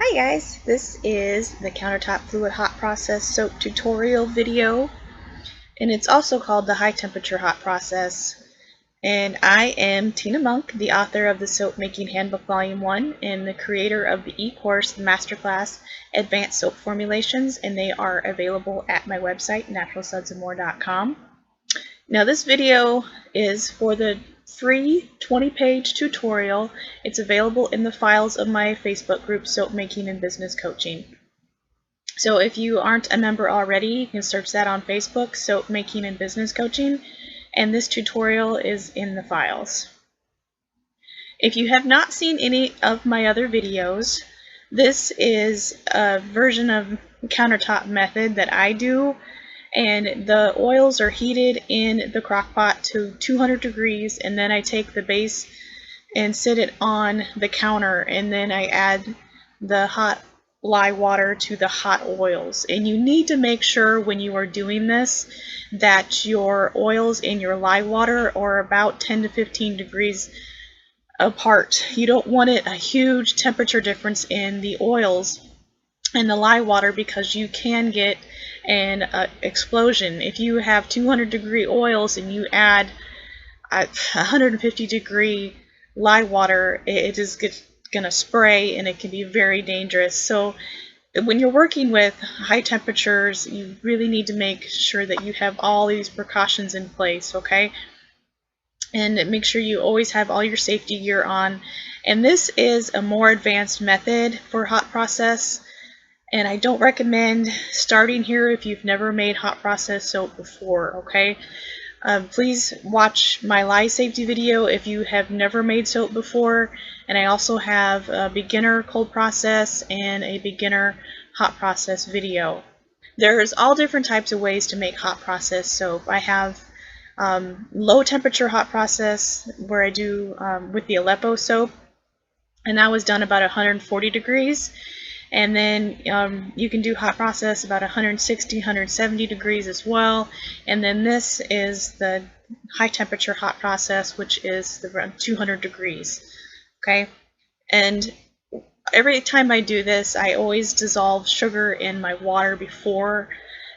Hi guys, this is the Countertop Fluid Hot Process Soap tutorial video, and it's also called the High Temperature Hot Process. And I am Tina Monk, the author of the Soap Making Handbook Volume 1 and the creator of the e-course Masterclass Advanced Soap Formulations, and they are available at my website, naturalsudsandmore.com. Now this video is for the free 20-page tutorial. It's available in the files of my Facebook group, Soap Making and Business Coaching. So if you aren't a member already, you can search that on Facebook, Soap Making and Business Coaching, and this tutorial is in the files. If you have not seen any of my other videos, this is a version of countertop method that I do, and the oils are heated in the crock pot to 200 degrees, and then I take the base and sit it on the counter, and then I add the hot lye water to the hot oils. And you need to make sure when you are doing this that your oils and your lye water are about 10 to 15 degrees apart. You don't want a huge temperature difference in the oils and the lye water, because you can get an explosion. If you have 200 degree oils and you add 150 degree lye water, it is going to spray, and it can be very dangerous. So when you're working with high temperatures, you really need to make sure that you have all these precautions in place, okay? And make sure you always have all your safety gear on. And this is a more advanced method for hot process, and I don't recommend starting here if you've never made hot process soap before, okay? Please watch my lye safety video if you have never made soap before, and I also have a beginner cold process and a beginner hot process video. There's all different types of ways to make hot process soap. I have low temperature hot process where I do with the Aleppo soap, and that was done about 140 degrees. And then you can do hot process about 160, 170 degrees as well. And then this is the high temperature hot process, which is around 200 degrees. Okay, and every time I do this, I always dissolve sugar in my water before,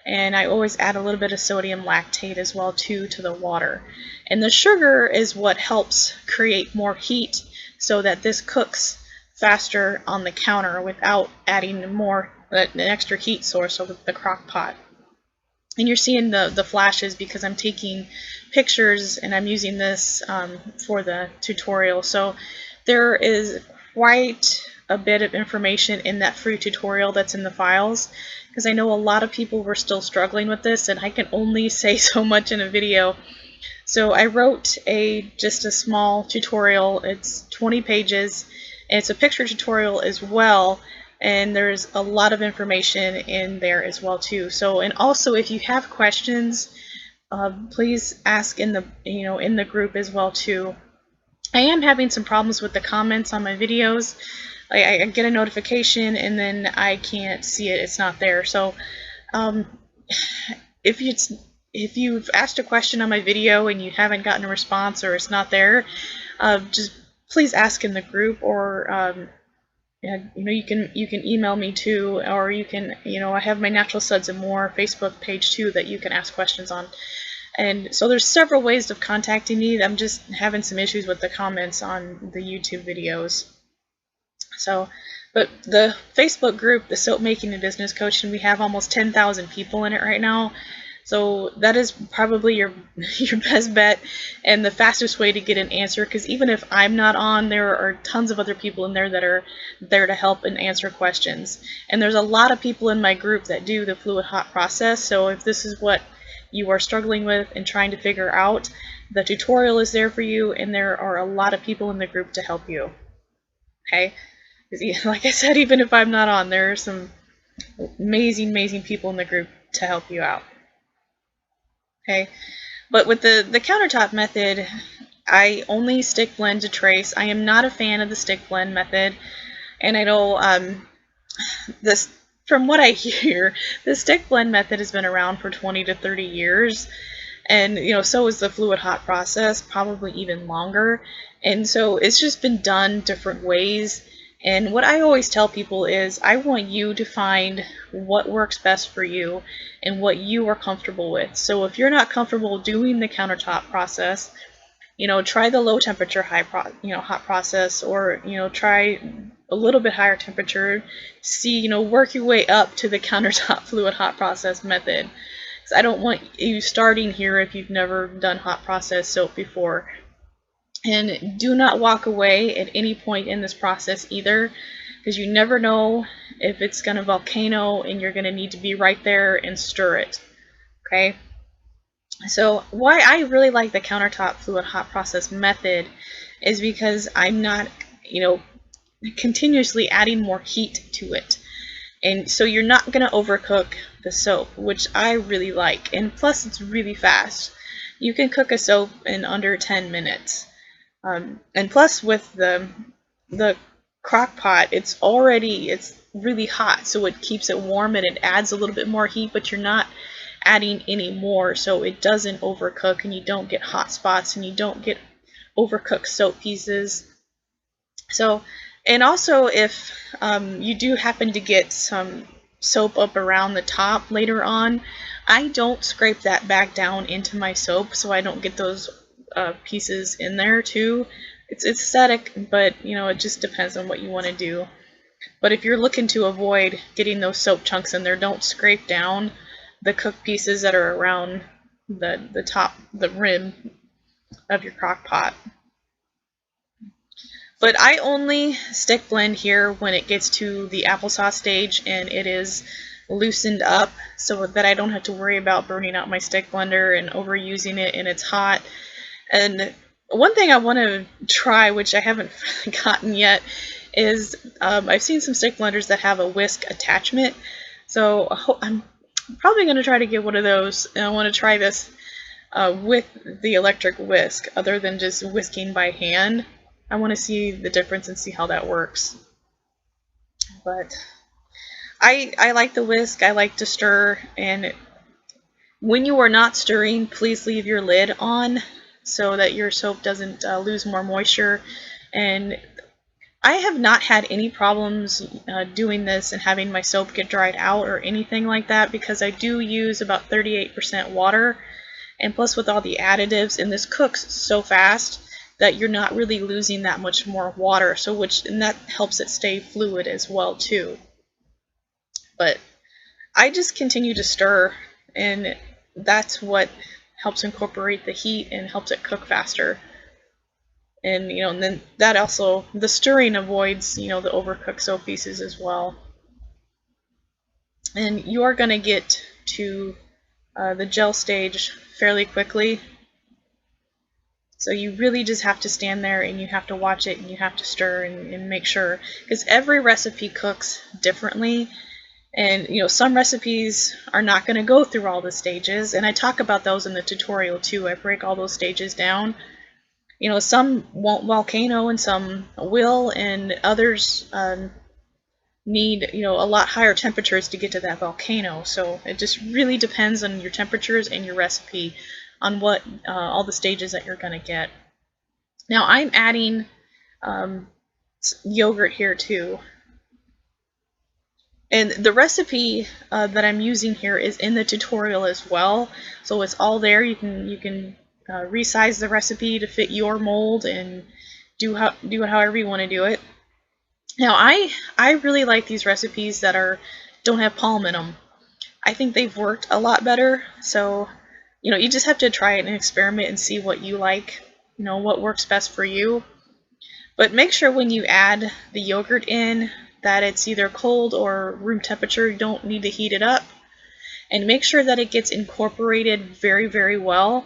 and I always add a little bit of sodium lactate as well too to the water. And the sugar is what helps create more heat so that this cooks faster on the counter without adding more an extra heat source over the crock pot. And you're seeing the flashes because I'm taking pictures and I'm using this for the tutorial. So there is quite a bit of information in that free tutorial that's in the files, because I know a lot of people were still struggling with this, and I can only say so much in a video. So I wrote just a small tutorial. It's 20 pages. It's a picture tutorial as well, and there's a lot of information in there as well too. So, and also if you have questions, please ask in the group as well too. I am having some problems with the comments on my videos. I get a notification and then I can't see it. It's not there. So if you've asked a question on my video and you haven't gotten a response or it's not there, just please ask in the group, or you can email me too, or you can, I have my Natural Suds and More Facebook page too that you can ask questions on. And so there's several ways of contacting me. I'm just having some issues with the comments on the YouTube videos. So, but the Facebook group, the Soap Making and Business Coaching, we have almost 10,000 people in it right now. So that is probably your best bet and the fastest way to get an answer, because even if I'm not on, there are tons of other people in there that are there to help and answer questions. And there's a lot of people in my group that do the fluid hot process, so if this is what you are struggling with and trying to figure out, the tutorial is there for you, and there are a lot of people in the group to help you. Okay? Because like I said, even if I'm not on, there are some amazing people in the group to help you out. Okay, but with the countertop method, I only stick blend to trace. I am not a fan of the stick blend method, and I know from what I hear, the stick blend method has been around for 20 to 30 years, and so is the fluid hot process, probably even longer. And so it's just been done different ways, And what I always tell people is I want you to find what works best for you and what you are comfortable with. So if you're not comfortable doing the countertop process, try the low temperature hot process, or try a little bit higher temperature. See, work your way up to the countertop fluid hot process method. Because I don't want you starting here if you've never done hot process soap before. And do not walk away at any point in this process either, because you never know if it's going to volcano and you're going to need to be right there and stir it. Okay? So why I really like the countertop fluid hot process method is because I'm not, continuously adding more heat to it. And so you're not going to overcook the soap, which I really like. And plus it's really fast. You can cook a soap in under 10 minutes. And plus with the crock pot, it's really hot, so it keeps it warm and it adds a little bit more heat, but you're not adding any more, so it doesn't overcook and you don't get hot spots and you don't get overcooked soap pieces. So, and also if you do happen to get some soap up around the top later on, I don't scrape that back down into my soap so I don't get those pieces in there too. It's aesthetic, but it just depends on what you want to do. But if you're looking to avoid getting those soap chunks in there, don't scrape down the cooked pieces that are around the top, the rim of your crock pot. But I only stick blend here when it gets to the applesauce stage and it is loosened up, so that I don't have to worry about burning out my stick blender and overusing it and it's hot. And one thing I want to try, which I haven't gotten yet, is I've seen some stick blenders that have a whisk attachment. So I'm probably going to try to get one of those, and I want to try this with the electric whisk, other than just whisking by hand. I want to see the difference and see how that works. But I like the whisk. I like to stir, and when you are not stirring, please leave your lid on so that your soap doesn't lose more moisture. And I have not had any problems doing this and having my soap get dried out or anything like that, because I do use about 38% water, and plus with all the additives, and this cooks so fast that you're not really losing that much more water, and that helps it stay fluid as well too. But I just continue to stir, and that's what helps incorporate the heat and helps it cook faster. And and then that also, the stirring avoids the overcooked soap pieces as well. And you are going to get to the gel stage fairly quickly, so you really just have to stand there and you have to watch it and you have to stir and make sure, because every recipe cooks differently. And some recipes are not going to go through all the stages, and I talk about those in the tutorial too. I break all those stages down. Some won't volcano and some will, and others need a lot higher temperatures to get to that volcano. So it just really depends on your temperatures and your recipe on what all the stages that you're going to get. Now I'm adding yogurt here too. And the recipe that I'm using here is in the tutorial as well, so it's all there. You can resize the recipe to fit your mold and do it however you want to do it. Now I really like these recipes that don't have palm in them. I think they've worked a lot better. So you just have to try it and experiment and see what you like, what works best for you. But make sure when you add the yogurt in that it's either cold or room temperature. You don't need to heat it up. And make sure that it gets incorporated very, very well.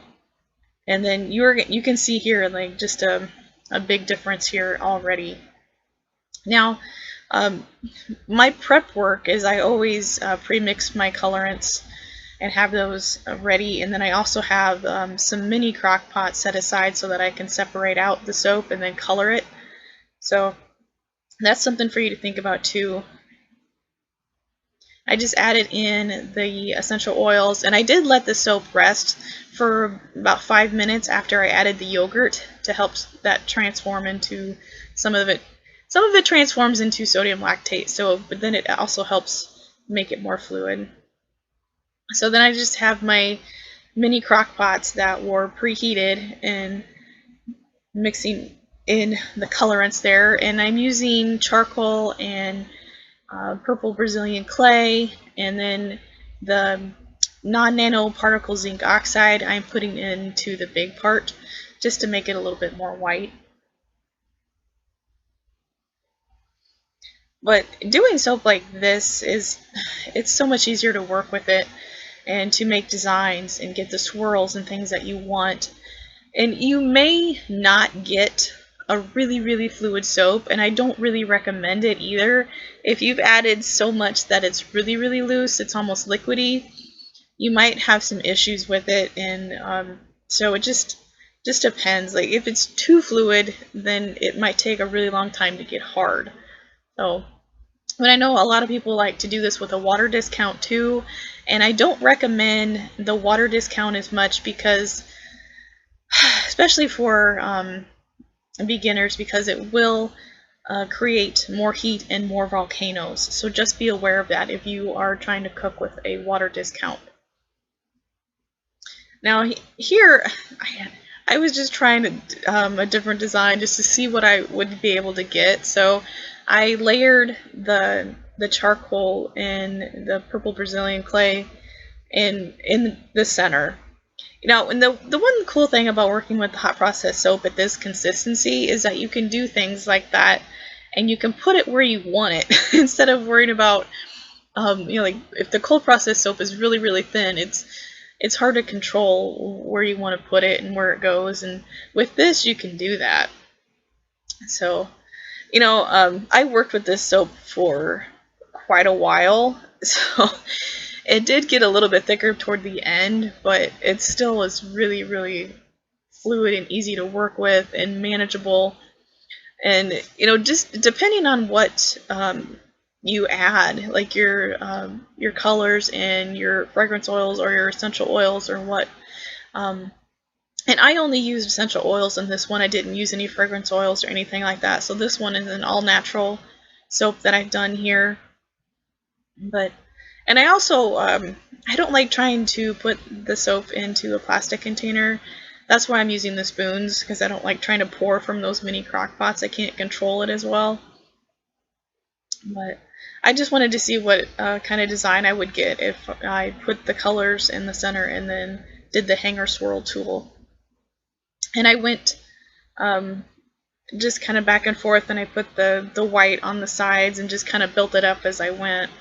And then you can see here like just a big difference here already. Now, my prep work is I always pre-mix my colorants and have those ready. And then I also have some mini crock pots set aside so that I can separate out the soap and then color it. So that's something for you to think about too. I just added in the essential oils, and I did let the soap rest for about 5 minutes after I added the yogurt to help that transform into some of it Some of it transforms into sodium lactate, so but then it also helps make it more fluid. So then I just have my mini crock pots that were preheated and mixing in the colorants there, and I'm using charcoal and purple Brazilian clay, and then the non-nanoparticle zinc oxide I'm putting into the big part just to make it a little bit more white. But doing soap like this it's so much easier to work with it and to make designs and get the swirls and things that you want. And you may not get a really, really fluid soap, and I don't really recommend it either. If you've added so much that it's really, really loose, it's almost liquidy, you might have some issues with it, and so it just depends. Like if it's too fluid, then it might take a really long time to get hard. So, but I know a lot of people like to do this with a water discount too, and I don't recommend the water discount as much because, especially for beginners, because it will create more heat and more volcanoes. So just be aware of that if you are trying to cook with a water discount. Now here, I was just trying a different design just to see what I would be able to get. So I layered the charcoal and the purple Brazilian clay in the center. Now, and the one cool thing about working with the hot process soap at this consistency is that you can do things like that, and you can put it where you want it instead of worrying about, like if the cold process soap is really, really thin, it's hard to control where you want to put it and where it goes. And with this, you can do that. So, I worked with this soap for quite a while, so it did get a little bit thicker toward the end, but it still was really, really fluid and easy to work with and manageable. And, just depending on what you add, like your colors and your fragrance oils or your essential oils or what. And I only used essential oils in this one. I didn't use any fragrance oils or anything like that. So this one is an all-natural soap that I've done here. And I also, I don't like trying to put the soap into a plastic container. That's why I'm using the spoons, because I don't like trying to pour from those mini crock pots. I can't control it as well. But I just wanted to see what kind of design I would get if I put the colors in the center and then did the hanger swirl tool. And I went just kind of back and forth, and I put the white on the sides and just kind of built it up as I went.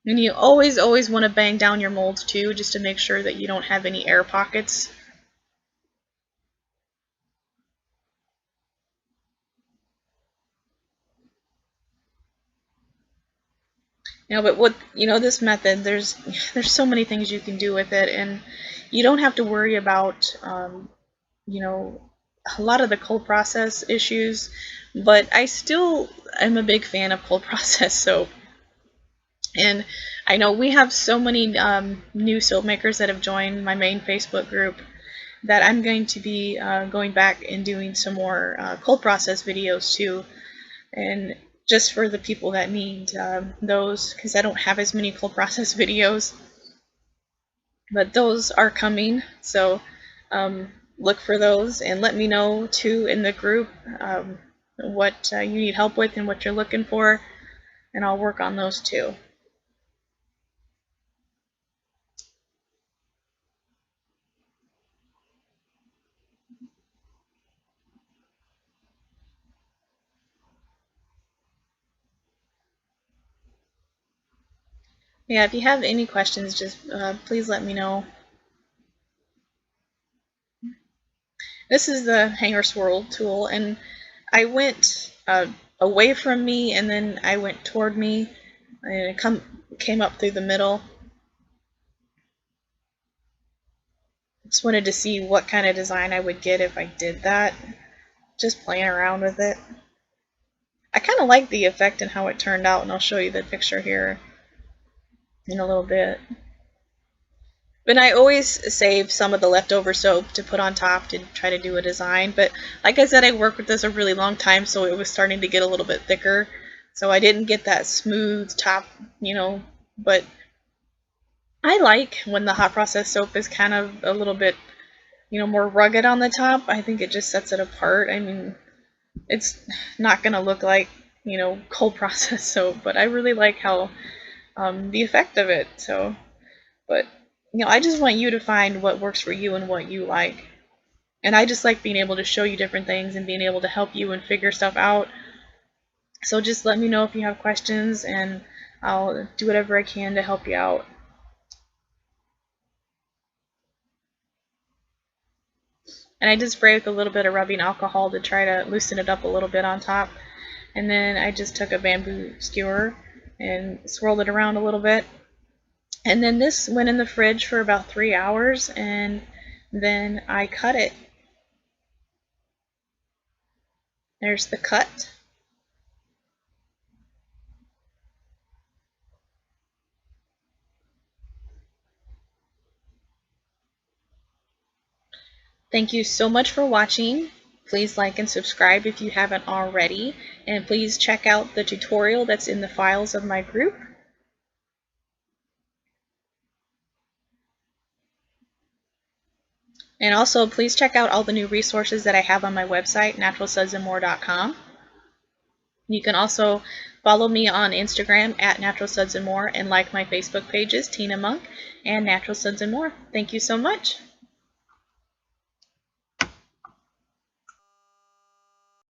And you always want to bang down your molds too, just to make sure that you don't have any air pockets. But what this method, there's so many things you can do with it, and you don't have to worry about a lot of the cold process issues. But I still am a big fan of cold process soap. And I know we have so many new soap makers that have joined my main Facebook group that I'm going to be going back and doing some more cold process videos too. And just for the people that need those, because I don't have as many cold process videos. But those are coming, so look for those and let me know too in the group what you need help with and what you're looking for, and I'll work on those too. Yeah, if you have any questions, just please let me know. This is the hanger swirl tool, and I went away from me, and then I went toward me, and it came up through the middle. Just wanted to see what kind of design I would get if I did that. Just playing around with it. I kind of like the effect and how it turned out, and I'll show you the picture here in a little bit. And I always save some of the leftover soap to put on top to try to do a design. But like I said, I worked with this a really long time, so it was starting to get a little bit thicker. So I didn't get that smooth top, but I like when the hot process soap is kind of a little bit, more rugged on the top. I think it just sets it apart. I mean, it's not going to look like, cold process soap, but I really like how the effect of it. So, but I just want you to find what works for you and what you like. And I just like being able to show you different things and being able to help you and figure stuff out. So just let me know if you have questions, and I'll do whatever I can to help you out. And I just spray with a little bit of rubbing alcohol to try to loosen it up a little bit on top. And then I just took a bamboo skewer and swirled it around a little bit. And then this went in the fridge for about 3 hours, and then I cut it. There's the cut. Thank you so much for watching. Please like and subscribe if you haven't already, and please check out the tutorial that's in the files of my group. And also, please check out all the new resources that I have on my website, naturalsudsandmore.com. You can also follow me on Instagram at naturalsudsandmore, and like my Facebook pages, Tina Monk and Natural Suds and More. Thank you so much.